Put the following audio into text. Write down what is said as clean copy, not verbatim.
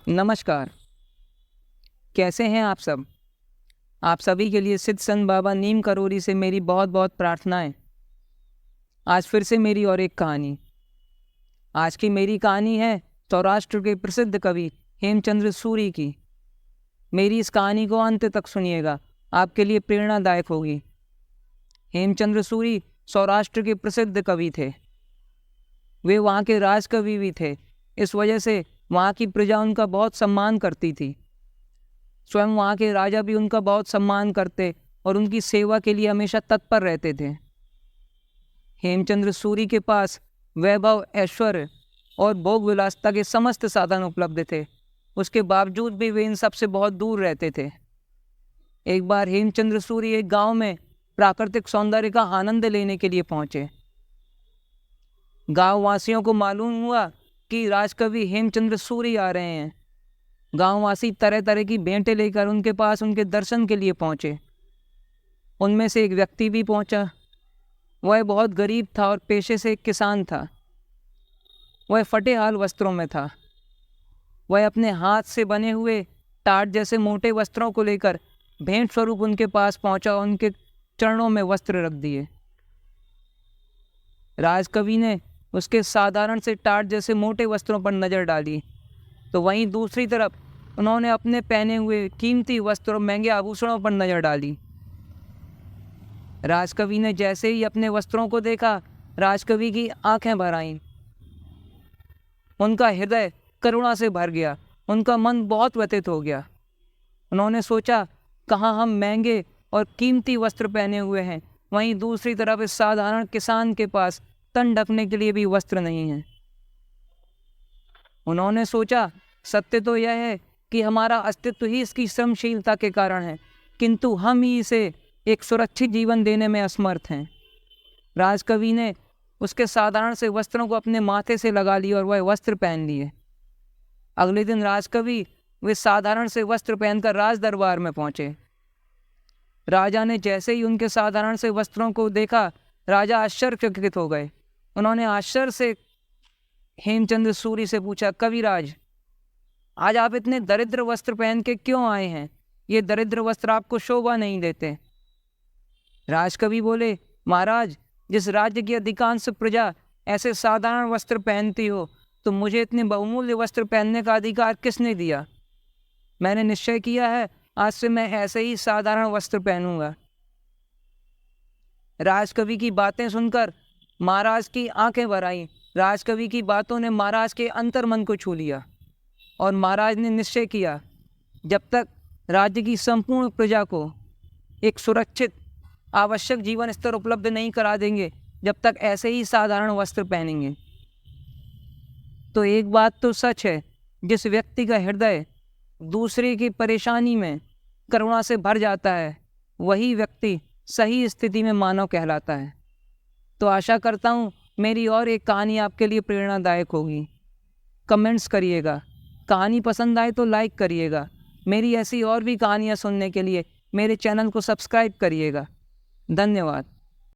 नमस्कार। कैसे हैं आप सब? आप सभी के लिए सिद्ध संत बाबा नीम करोली से मेरी बहुत बहुत प्रार्थनाएं। आज फिर से मेरी और एक कहानी। आज की मेरी कहानी है सौराष्ट्र के प्रसिद्ध कवि हेमचंद्र सूरी की। मेरी इस कहानी को अंत तक सुनिएगा, आपके लिए प्रेरणादायक होगी। हेमचंद्र सूरी सौराष्ट्र के प्रसिद्ध कवि थे। वे वहाँ के राजकवि भी थे। इस वजह से वहाँ की प्रजा उनका बहुत सम्मान करती थी। स्वयं वहाँ के राजा भी उनका बहुत सम्मान करते और उनकी सेवा के लिए हमेशा तत्पर रहते थे। हेमचंद्र सूरी के पास वैभव, ऐश्वर्य और भोग विलासता के समस्त साधन उपलब्ध थे। उसके बावजूद भी वे इन सब से बहुत दूर रहते थे। एक बार हेमचंद्र सूरी एक गांव में प्राकृतिक सौंदर्य का आनंद लेने के लिए पहुंचे। गांव वासियों को मालूम हुआ कि राजकवि हेमचंद्र सूरी आ रहे हैं। गांववासी तरह तरह की भेंटें लेकर उनके पास उनके दर्शन के लिए पहुंचे। उनमें से एक व्यक्ति भी पहुंचा। वह बहुत गरीब था और पेशे से एक किसान था। वह फटे हाल वस्त्रों में था। वह अपने हाथ से बने हुए टाट जैसे मोटे वस्त्रों को लेकर भेंट स्वरूप उनके पास पहुंचा और उनके चरणों में वस्त्र रख दिए। राजकवि ने उसके साधारण से टाट जैसे मोटे वस्त्रों पर नजर डाली, तो वहीं दूसरी तरफ उन्होंने अपने पहने हुए कीमती वस्त्र और महंगे आभूषणों पर नजर डाली। राजकवि ने जैसे ही अपने वस्त्रों को देखा, राजकवि की आंखें भर आईं। उनका हृदय करुणा से भर गया। उनका मन बहुत व्यथित हो गया। उन्होंने सोचा, कहाँ हम महंगे और कीमती वस्त्र पहने हुए हैं, वहीं दूसरी तरफ इस साधारण किसान के पास तन ढकने के लिए भी वस्त्र नहीं है। उन्होंने सोचा, सत्य तो यह है कि हमारा अस्तित्व ही इसकी श्रमशीलता के कारण है, किंतु हम ही इसे एक सुरक्षित जीवन देने में असमर्थ हैं। राजकवि ने उसके साधारण से वस्त्रों को अपने माथे से लगा लिया और वह वस्त्र पहन लिए। अगले दिन राजकवि वे साधारण से वस्त्र पहनकर राज दरबार में पहुंचे। राजा ने जैसे ही उनके साधारण से वस्त्रों को देखा, राजा आश्चर्यचकित हो गए। उन्होंने आश्चर्य से हेमचंद्र सूरी से पूछा, कविराज, आज आप इतने दरिद्र वस्त्र पहन के क्यों आए हैं? ये दरिद्र वस्त्र आपको शोभा नहीं देते। राजकवि बोले, महाराज, जिस राज्य की अधिकांश प्रजा ऐसे साधारण वस्त्र पहनती हो, तो मुझे इतने बहुमूल्य वस्त्र पहनने का अधिकार किसने दिया? मैंने निश्चय किया है, आज से मैं ऐसे ही साधारण वस्त्र पहनूंगा। राजकवि की बातें सुनकर महाराज की आंखें भर आईं। राजकवि की बातों ने महाराज के अंतर्मन को छू लिया और महाराज ने निश्चय किया, जब तक राज्य की संपूर्ण प्रजा को एक सुरक्षित आवश्यक जीवन स्तर उपलब्ध नहीं करा देंगे, जब तक ऐसे ही साधारण वस्त्र पहनेंगे। तो एक बात तो सच है, जिस व्यक्ति का हृदय दूसरे की परेशानी में करुणा से भर जाता है, वही व्यक्ति सही स्थिति में मानव कहलाता है। तो आशा करता हूँ मेरी और एक कहानी आपके लिए प्रेरणादायक होगी। कमेंट्स करिएगा। कहानी पसंद आए तो लाइक करिएगा। मेरी ऐसी और भी कहानियाँ सुनने के लिए मेरे चैनल को सब्सक्राइब करिएगा। धन्यवाद।